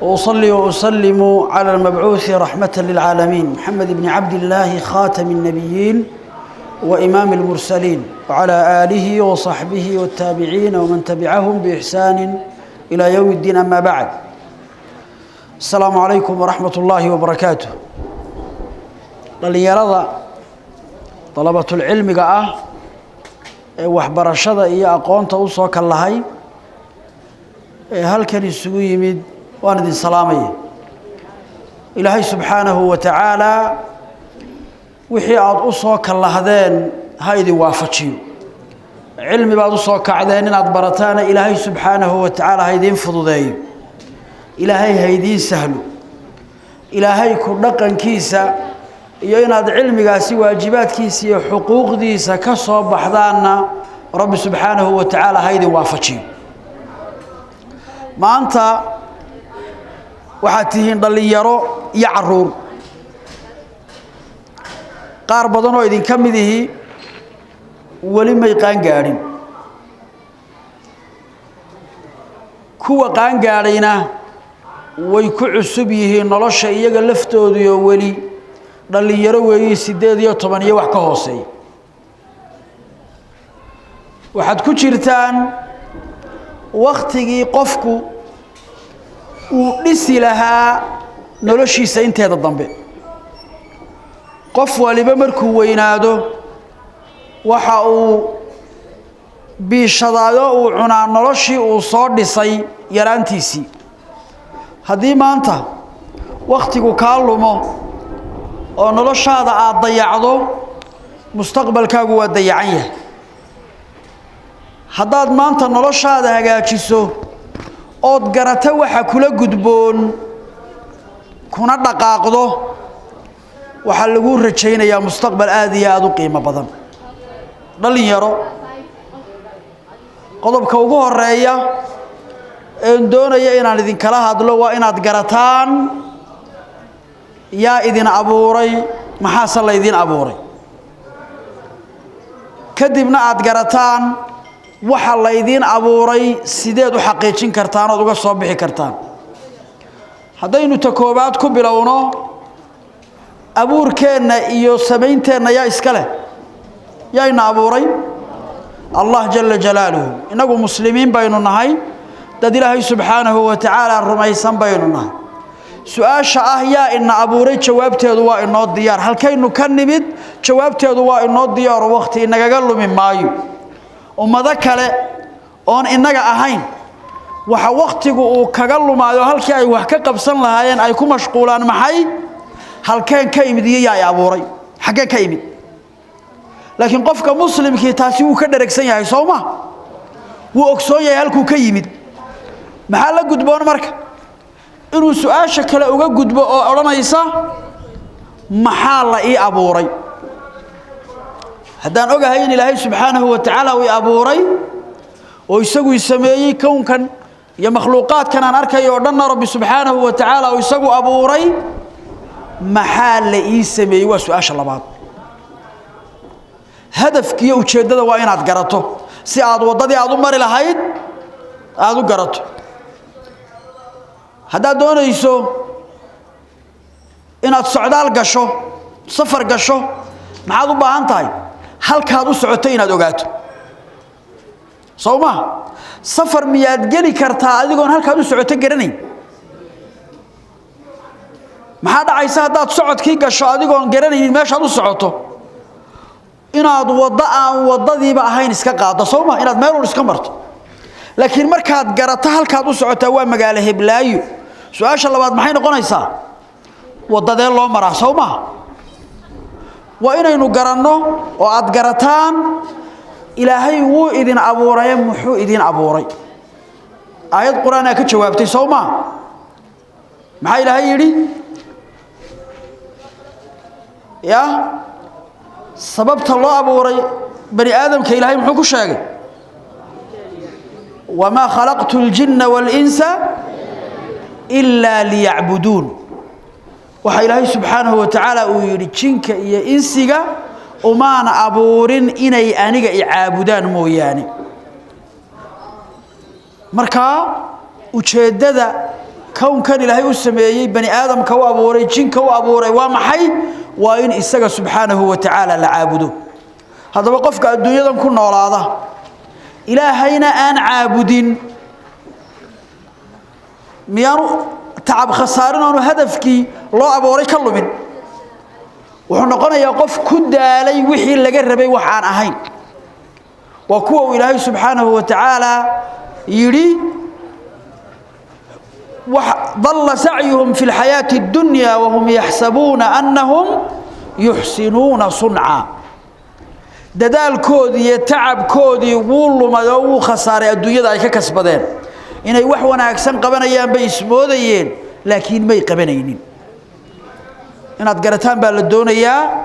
وأصلي وأسلم على المبعوث رحمة للعالمين محمد بن عبد الله خاتم النبيين وإمام المرسلين وعلى آله وصحبه والتابعين ومن تبعهم بإحسان إلى يوم الدين أما بعد. السلام عليكم ورحمة الله وبركاته. dhalinyarada طلبة العلم waxbarashada iyo aqoonta u soo kalahay halkan isugu yimid waan idin salaamay. Ilaahay subhanahu wa ta'ala wixii aad u soo kalahdeen ha idin waafajiyo. Cilmi baad u soo kacdeen inaad barataan Ilaahay subhanahu wa ta'ala ha idin fududeeyo. Ilaahay ha idin sahlo. Ilaahay ku dhaqankiisa iyo inaad cilmigaasi waajibaadkiisa iyo xuquuqdiisa ka soo baxdaana Rabbi subhanahu wa ta'ala ha idin waafajiyo. maanta waxaad tihiin dhalinyaro iyo caruur qaar badan oo idin kamid yihiin wali may qaan gaadhin kuwa qaan gaadhayna way ku cusub yihiin nolosha iyaga laftoodu iyo wali dhalinyaro weeyii 18 iyo wax ka hooseeya waxaad ku jirtaan waqtigii qofku uu dhisi lahaa noloshiisa inteeda dambe. qof waliba markuu weynaado waxa uu biishadaado uu cunaa noloshii uu soo dhisay yaraantiisii. haddii maanta waqtigu kaa lumo oo noloshaada aad dayacdo mustaqbalkaagu waa dayacan yahay. haddaad maanta noloshaada hagaajiso ood garato waxa kula gudboon kuna dhaqaaqdo waxa lagu rajaynayaa mustaqbal aad iyo aad u qiimo badan. dhalinyaro qodobka ugu horeeya ee doonaya inaan idin kala hadlo waa inaad garataan yaa idin abuuray maxaa la idin abuuray kadibna aad garataan waxa la idin abuuray sideed u xaqiijin kartaan oo uga soo bixi kartaan. haddaynu ta koobaad ku bilowno abuurkeena iyo sameynteena yaa iska leh yaa ina abuuray Allah jalla jalaaluhu. inagu muslimiin baynu nahay dad Ilaahay subhanahu wa ta'ala rumaysan baynu nahay. su'aasha ah yaa ina abuuray jawaabteedu waa inoo diyaar. halkaynu ka nimid jawaabteedu waa inoo diyaar waqti inaga lumi maayo. ummada kale oon inaga ahayn waxa waqtigu uu kaga lumaayo halkii ay wax ka qabsan lahaayeen ay ku mashquulaan maxay halkeen ka imid yaa abuuray xagee ka imid. laakiin qofka muslimkii taasi uu ka dharagsan yahay Sooma wuu ogsoon yahay halkuu ka yimid. maxaa la gudboon marka inuu su'aasha kale uga gudbo oo oranaysa maxaa la ii abuuray. haddaan ogahay in Ilaahay subhanahu wa ta'ala uu abuuray oo isagu sameeyay koonkan iyo makhluuqaadkan aan arkayo dhan Rabbi subhanahu wa ta'ala uu isagu abuuray maxaa la ii sameeyay waa su'aasha labaad. hadafkiyo ujeedada waa inaad garato si aad wadadii aad u mari lahayd aad u garato. haddaad doonayso inaad socdaal gasho safar gasho maxaad u baahan tahay halkaad u socoto inaad ogaato. Sooma safar miyaad geli kartaa adigoon halkaad u socoto garanayn. maxaa dhacaysa haddaad socodkii gasho adigoon garanayn meeshaad u socoto inaad wada aan wadadiiba ahayn iska qaado. Sooma inaad meel uu iska marto. laakiin markaad garato halkaad u socotaa waa magaalo Hiblaayo su'aasha labaad maxay noqonaysaa wadadee loo maraa. Sooma waa inaynu garanno oo aad garataan Ilaahay wuu idin abuuray muxuu idin abuuray. aayad quraana ka jawaabtay Sooma maxaa Ilaahay yiri ya sababta loo abuuray bani aadamka Ilaahay muxuu ku sheegay wama khalaqtul jinna wal insa illa liya'budun. waxa Ilaahay subhanahu wa ta'ala uu yiri jinka iyo insiga umaana abuurin inay aniga i caabudaan mooyaane. marka ujeedada كون كان إلهي السمايي بني آدم كو أبوري جن كو أبوري ومحي وإن إساق سبحانه وتعالى لعابده هذا وقفك الدنيا ذا كنا ولا هذا إلهينا أن عابدين ميانو تعب خسارنا وهدفك الله أبوري كله من وحنا قلنا يقف كد علي وحي اللي قربي وحان أهين وكوه إلهي سبحانه وتعالى يري ضل سعيهم في الحياة الدنيا وهم يحسبون أنهم يحسنون صنعا ددال كودي تعب كودي وولو مدو خسارة الدنيا ذا كسبدين إن يوحونا أكسن قبنيان بيسموديين لكن ما يقبنيين إن أتقرتان بالدنيا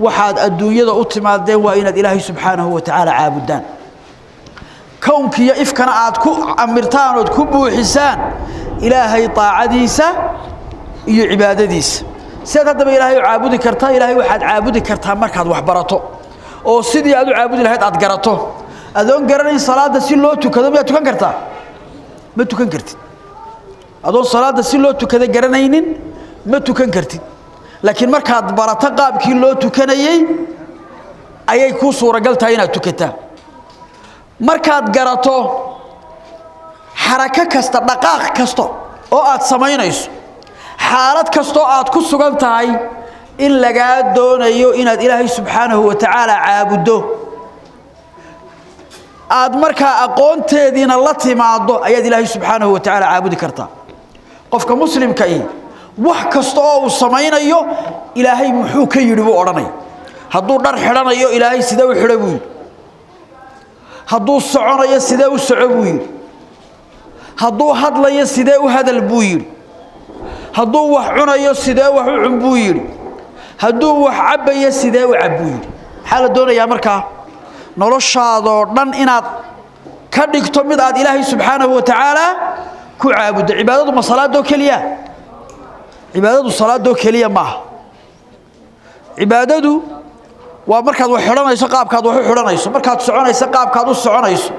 وحاد الدنيا ذا أتماد دين وإن إلهي سبحانه وتعالى عابدان كونك يفكنا عادكو أمرتان وتكبو حسان إلهي طاعديسة iyo cibaadadiisa sida hadaba ilaahay caabudi kartaa ilaahay waxaad caabudi kartaa markaad wax barato oo sidii aad u caabudi lahayd aad garato adoon garanay salaada si loo tukado ma tukan kartaa ma tukan kartid adoon salaada si loo tukado garanaynin ma tukan kartid laakiin markaad barato qaabkii loo tukanayay ayay ku suuragal tahay inaad tukataa markaad garato xaraka kasta dhaqaaq kasta oo aad sameynayso حالات كستو aad ku sugan tahay in laga doonayo inaad Ilaahay subhanahu wa ta'ala caabudo aad marka aqoonteedina la timaado ayaad Ilaahay subhanahu wa ta'ala caabudi kartaa qofka muslimka ah wax kasto oo uu sameynayo Ilaahay muxuu ka yiri buu oranay haduu dhar xiranayo Ilaahay sida uu xiro buu haduu soconayo sida uu soco buu haduu hadlayo sida uu hadal buu hadduu wax cunayo sidee wax u cunbuu yiri hadduu wax cabayo sidee u cabuu yiri xal doonaya marka noloshaado dhan inaad ka dhigto mid aad Ilaahay subhanahu wa ta'ala ku caabudo cibaadadu ma salaado kaliya cibaadadu salaado kaliya ma cibaadadu waa markaad wax xiranayso qaabkaad wax u xiranayso markaad soconayso qaabkaad u soconayso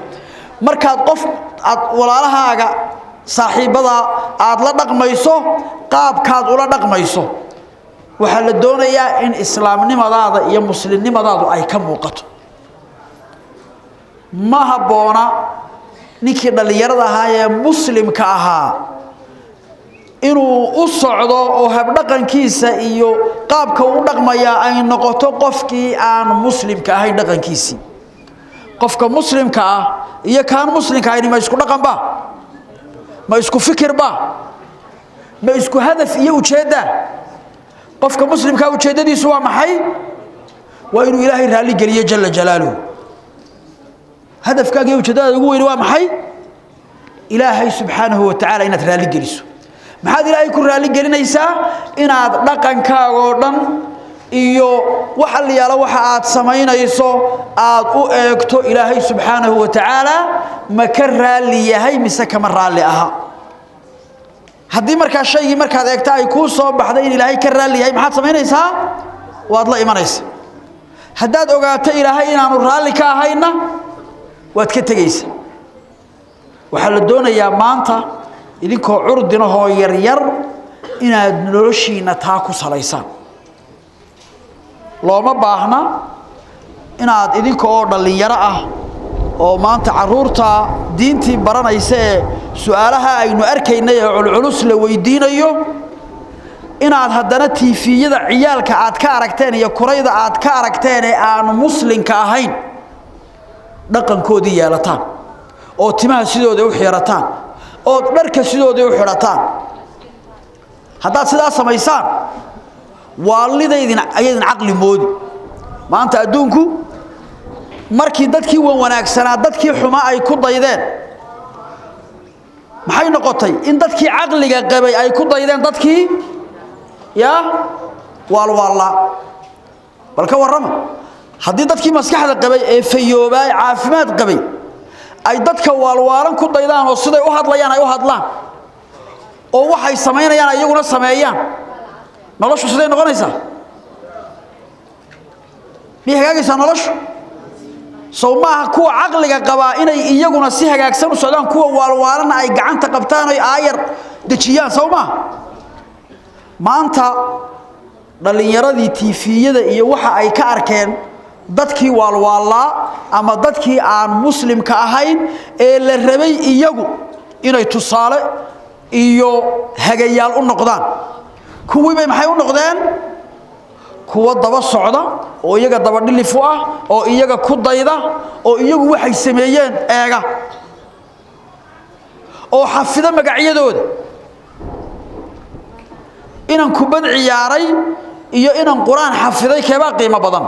markaad qof aad walaalahaaga saaxiibada aad la dhaqmayso qaabkaad ula dhaqmayso waxa la doonayaa in islaamnimadaada iyo muslimnimadaadu ay ka muuqato ma haboona ninkii dhalinyarada ahaa ee muslimka ahaa inuu u socdo oo hab dhaqankiisa iyo qaabka uu dhaqmaya ay noqoto qofkii aan muslimka ahayn dhaqankiisii qofka muslimka ah iyo kaan muslimka ahayn ma isku dhaqan ba ما isku fikir ba ma isku hadaf iyo ujeeda qofka muslimka ujeedadiisu waa maxay waa inuu Ilaahay raali galiyo jalla jalaaluhu hadafkaaga iyo ujeedada ugu weyn waa maxay Ilaahay subhanahu wa ta'ala inaad raali galiso maxaad Ilaahay ku raali galinaysaa inaad dhaqankaaga oo dhan iyo waxa la yaalo waxa aad sameynayso aad u eegto Ilaahay subhanahu wa ta'ala ma ka raali yahay mise kama raali aha hadii marka shaygi markaad eegto ay ku soo baxday in Ilaahay ka raali yahay maxaad sameynaysaa waad la imanaysaa hadaad ogaato Ilaahay inaanu raali ka ahayna waad ka tagaysaa waxa la doonayaa maanta idinkoo curdinahoo yar yar inaad noloshiina taa ku salaysaan looma baahna inaad idinkoo dhalinyaro ah oo maanta caruurta diintii baranaysa su'aalaha aynu arkaynay ee culculus la weydiinayo inaad haddana tiifiyada ciyaalka aad ka aragteen iyo kurayda aad ka aragteen ee aan muslimka ahayn dhaqankoodii yeelataan oo timaha sidooda u xirataan oo dharka sidooda u xirataan haddaad sidaas samaysaan waalidaydin ayadin aqli moodi maanta adduunku markii dadkii wanaagsanaa dadkii xuma ay ku daydeen maxay noqotay in dadkii aqliga qabay ay ku daydeen dadkii walwala balka warrama hadii dadkii maskaxda qabay ee fayoobay caafimaad qabay ay dadka walwaalan ku daydaan oo siday u hadlayaan ay u hadlaan oo waxay sameynayaan ayaguna sameeyaan noloshu siday noqonaysaa miyagaysa noloshu soomaha kuwa aqliga qaba inay iyaguna si hagaagsan u socdaan kuwa walwaalana ay gacanta qabtaan ay aayar dejiyaan sawma maanta dhalinyaradii tiifiyada iyo waxa ay ka arkeen dadkii waalwaala ama dadkii aan muslimka ahayn ee la rabay iyagu inay tusaale iyo hagayaal u noqdaan kuwii bay maxay u noqdeen kuwa daba socda oo iyaga daba dhilif ah oo iyaga ku dayda oo iyagu waxay sameeyeen eega oo xafida magacyadooda inaan kubad ciyaaray iyo inaan quraan xafiday keeba qiimo badan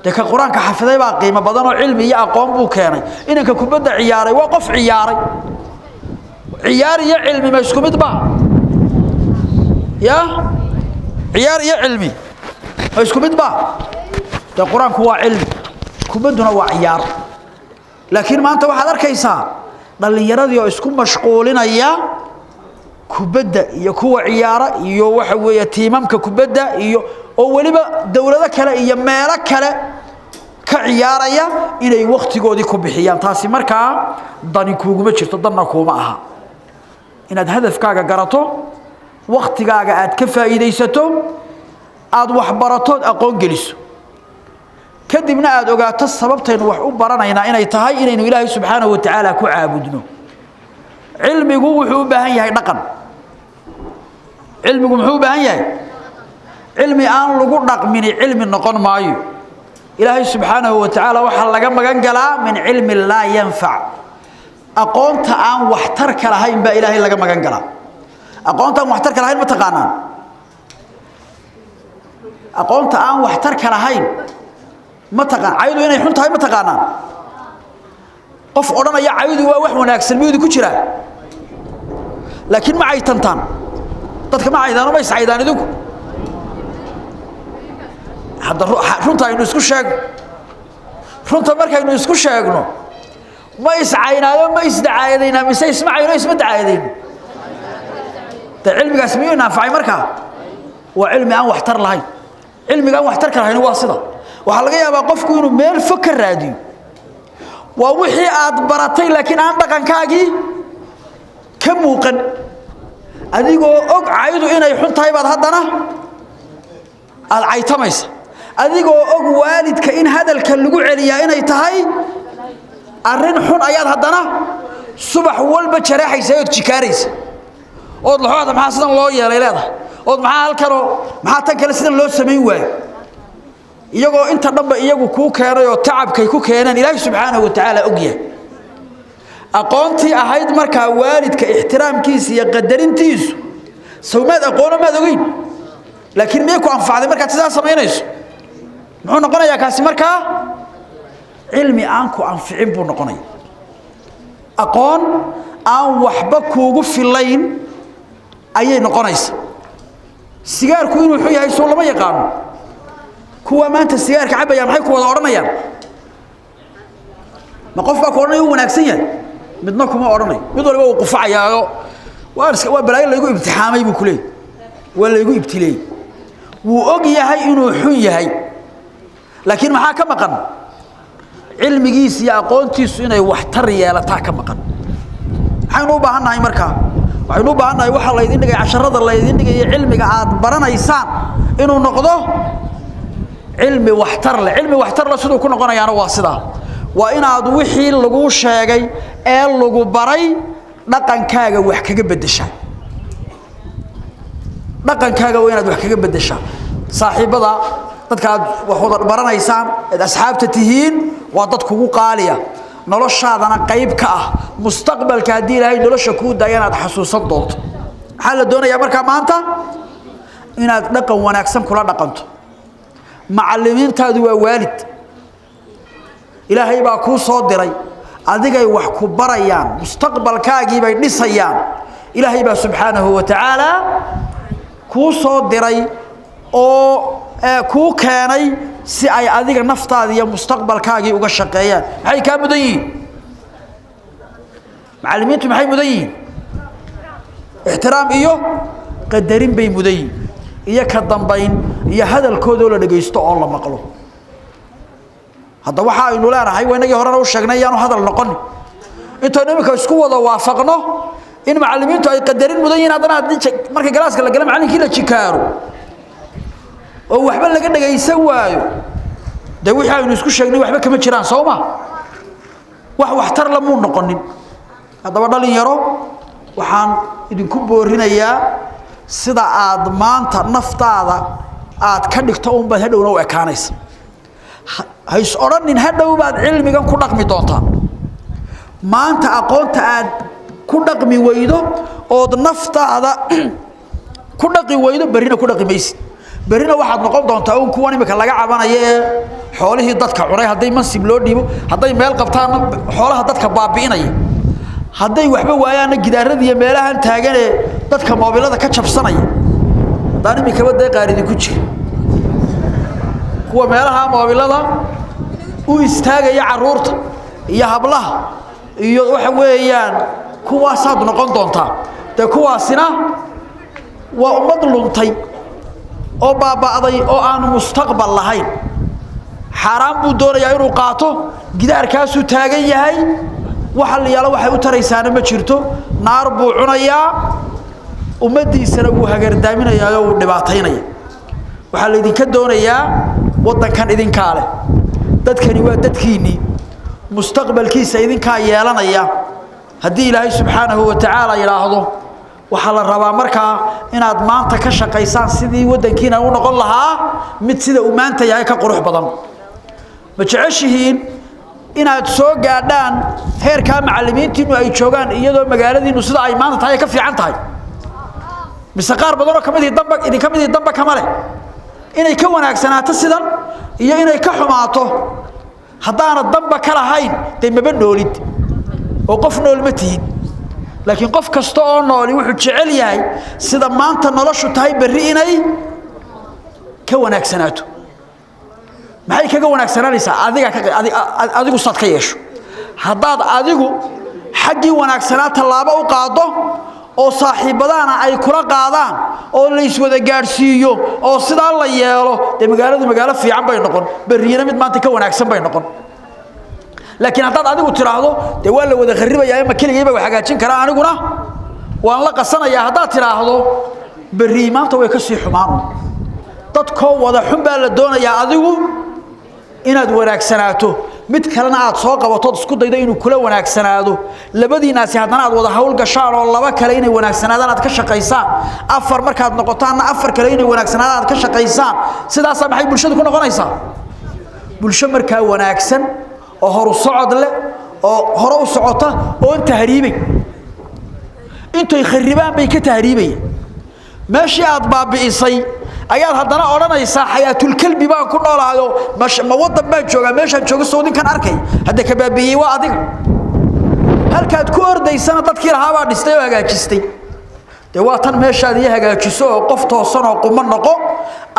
dadka quraanka xafiday baa qiimo badan oo cilmi iyo aqoon buu keenay inanka kubadda ciyaaray waa qof ciyaaray ciyaar iyo cilmi ma isku mid ba ya ciyaar iyo cilmi ma isku mid ba da quraanku waa cilmi kubadduna waa ciyaar laakiin maanta waxaad arkaysaa dhalinyaradii oo isku mashquulinaya kubadda iyo kuwa ciyaara iyo waxa weeye tiimamka kubadda iyo oo waliba dawlado kale iyo meelo kale ka ciyaaraya inay waqtigoodii ku bixiyaan taasi markaa dani kuuguma jirto danna kuma aha inaad hadafkaaga garato waqtigaaga aad ka faa'iideysato aad wax barato aqoon geliso kadibna aad ogaato sababtaynu wax u baranaynaa inay tahay inaynu Ilaahay subhanahu wa ta'ala ku caabudno cilmigu wuxuu u baahan yahay dhaqan cilmigu wuxuu u baahan yahay cilmi aan lagu dhaqmin cilmi noqon maayo Ilaahay subhanahu wa ta'ala waxa laga magan galaa min cilmi la yanfa aqoonta aan waxtar ka lahayn ba Ilaahay laga magan galaa aqoonta aan waxtar ka lahayn ma taqaanaan aqoonta aan waxtar ka lahayn ma taqaan ayadu inay xun tahay ma taqaanaan qof oranaya ayadu waa wax wanaagsan miyuu ku jira laakiin ma ay tantaan dadka ma aydaan ma iscaydaan idinku hadda runta aynu isku sheeg runta markaynu isku sheegno ma iscaynaayo ma isdacaayadayna mise ismacayno isma dacaayadayn ta cilmigaas miyuu naafay marka waa cilmi aan waxtar lahayn cilmiga aan waxtar ka lahayn waa sida waxa laga yaabaa qofku inuu meel fakar raadiyo waa wixii aad baratay laakiin aan dhaqankaagii ka muuqan adigoo og caydu inay xun tahay baad haddana aad caytamaysa adigoo og waalidka in hadalka lagu celiyaa inay tahay arrin xun ayaad haddana subax walba jaraxaysa oo jikaaraysa oo laxooda maxaa sidan loo yeelay leedahay oo maxaa halkan maxaa tan kale sidan loo sameyn waayay iyagoo inta dhanba iyagu ku keenay oo tacabkay ku keeneen Ilaahay subhanahu wa ta'ala ogyahay aqoontii ahayd marka waalidka ixtiraamkiisa iyo qadarintiisu sawmaad aqoon ma ogeyn laakiin meeku anfacday marka sidaas sameynayso muxuu noqonayaa kaasi marka cilmi aan ku anficin buu noqonayaa aqoon aan waxba kuugu filayn ayay noqonaysaa sigaarku inuu wuxuu yahay soo lama yaqaan kuwa maanta sigaarka cabaya maxay ku wada oranayaan ma qof baa ku oranaya wanaagsan yahay midna kuma oranay mid walba uu qufacayaayo waa balaayo la igu imtixaamay buu kulay wala igu ibtilay wuu og yahay inuu xun yahay laakiin maxaa ka maqan cilmigiisa iyo aqoontiisu inay waxtar yeelataa ka maqan waxaynu u baahannahay marka waxaynu u baahannahay waxa la idin dhigay casharada la idin dhigay cilmiga aad baranaysaan inuu noqdo cilmi waxtar la sidoo ku noqonayaana waa sidaa waa inaad wixii lagu sheegay ee lagu baray dhaqankaaga wax kaga bedeshaa dhaqankaaga waa inaad wax kaga bedeshaa saaxiibada dadka aad wax wada baranaysaan asxaabta tihiin waa dad kugu qaaliya noloshaadana qayb ka ah mustaqbalka hadii Ilaahay nolosha ku daayanaad xasuusan doonto waxa la doonayaa marka maanta inaad dhaqan wanaagsan kula dhaqanto macallimiintaadu waa waalid Ilaahay baa ku soo diray adigay wax ku barayaan mustaqbalkaagii bay dhisayaan Ilaahay baa subhanahu wa ta'ala ku soo diray oo ku keenay si ay adiga naftaada iyo mustaqbalkaagii uga shaqeeyaan maxay ka mudan yihiin macallimiintu maxay mudan yihiin ixtiraam iyo qadarin bay mudan yihiin iyo ka dambayn iyo hadalkooda la dhageysto oo la maqlo hadda waxa aynu leenahay weenagii horena u sheegnay yaanu hadal noqon inta nimka isku wada waafaqno in macallimiintu ay qadarin mudan yihiin haddana marka galaaska la gala macallinkii la jikaaro oo waxba laga dhagaysan waayo de wixii aynu isku sheegnay waxba kama jiraan Soomaa wax tar la muu noqonin hadaba dhalinyaro waxaan idinku boorinayaa sida aad maanta naftaada aad ka dhigto un baad hadhowna u ekaanaysa hays oranin hadhow baad cilmigan ku dhaqmi doontaa maanta aqoonta aad ku dhaqmi weydo oo naftaada ku dhaqi weydo barina ku dhaqi maysid barina waxaad noqon doontaa oo kuwan imika laga cabanayo ee xoolihii dadka cunay haday mansib loo dhiibo haday meel qabtaan xoolaha dadka baabiinay haday waxba waayaan gidaarada iyo meelahan taagan ee dadka moobilada ka jabsanay daan imika wada qaaridi ku jira kuwa meelaha moobilada u istaagaya caruurta iyo hablaha iyo waxa weeyaan kuwaas aad noqon doontaa de kuwaasina waa ummad luntay oo baabaaday oo aan mustaqbal lahayn xaraam buu doonayaa inuu qaato gidaarkaas uu taagan yahay waxa la yaalo waxay u taraysaana ma jirto naar buu cunayaa ummadiisana uu hagardaaminayaa oo uu dhibaataynaya waxa la idinka doonayaa wadankan idinka leh dadkani waa dadkiini mustaqbalkiisa idinka yeelanaya hadii ilaahay subhanahu wa ta'ala yiraahdo waxa la rabaa markaa inaad maanta ka shaqeysaan sidii wadankiina uu noqon lahaa mid sida uu maanta yahay ka qurux badan ma jeceshihiin inaad soo gaadhaan heerka macallimiintiinu ay joogaan iyadoo magaaladiinu sida ay maanta tahay ka fiican tahay mise qaar badan oo kamid damba kamale inay ka wanaagsanaato sidan iyo inay ka xumaato haddaana damba ka lahayn de maba noolid oo qof nool ma tihiin laakiin qof kasta oo nooli wuxuu jecel yahay sida maanta noloshu tahay bari inay ka wanaagsanaato maxay kaga wanaagsananaysaa adigu sad ka yeesho haddaad adigu xaggii wanaagsanaata laaba u qaado oo saaxiibadana ay kula qaadaan oo la iswada gaarsiiyo oo sidaa la yeelo de magaaladu magaalo fiican bay noqon bariyana mid maanta ka wanaagsan bay noqon laakiin haddaad adigu tiraahdo de waa la wada kharibayaa ama kaliya bay hagaajin karaa aniguna waan la qasanayaa haddaad tiraahdo bari maanta way ka sii xumaan dadkoo wada xun baa la doonayaa adigu inaad wanaagsanaato mid kalena aad soo qabato isku daydo inuu kula wanaagsanaado labadiinaasi hadana aad wada hawl gashaan oo laba kale inay wanaagsanaadaan aad ka shaqeysaan afar markaad noqotaana afar kale inay wanaagsanaadaan aad ka shaqeysaan sidaas maxay bulshadu ku noqonaysaa bulsho markaa wanaagsan oo horu socod leh oo hore u socota oo tahriibay intay kharibaan bay ka tahriibay meeshii aad baabiisay ayaad hadana oranaysaa xayaatul kalbi baan ku noolaayo ma wadan baan joogaa meeshaan joogo Saudinkan arkay hadda ka baabiyay waa adiga halkaad ku ordaysana dadkii lahaa baa dhistay oo hagaajistay de waa tan meeshaad iyo hagaajiso oo qof toosan oo quma noqo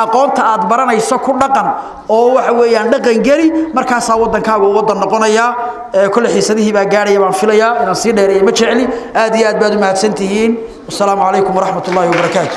aqoonta aad baranayso ku dhaqan oo waxa weeyaan dhaqan gali markaas wadankaaga wadan noqonaya kulli xiisadihii baa gaaraya baan filayaa inaan sii dheereeyo ma jeceli aad iyo aad baad u mahadsantihiin assalamu alaykum wa rahmatullahi wa barakatuh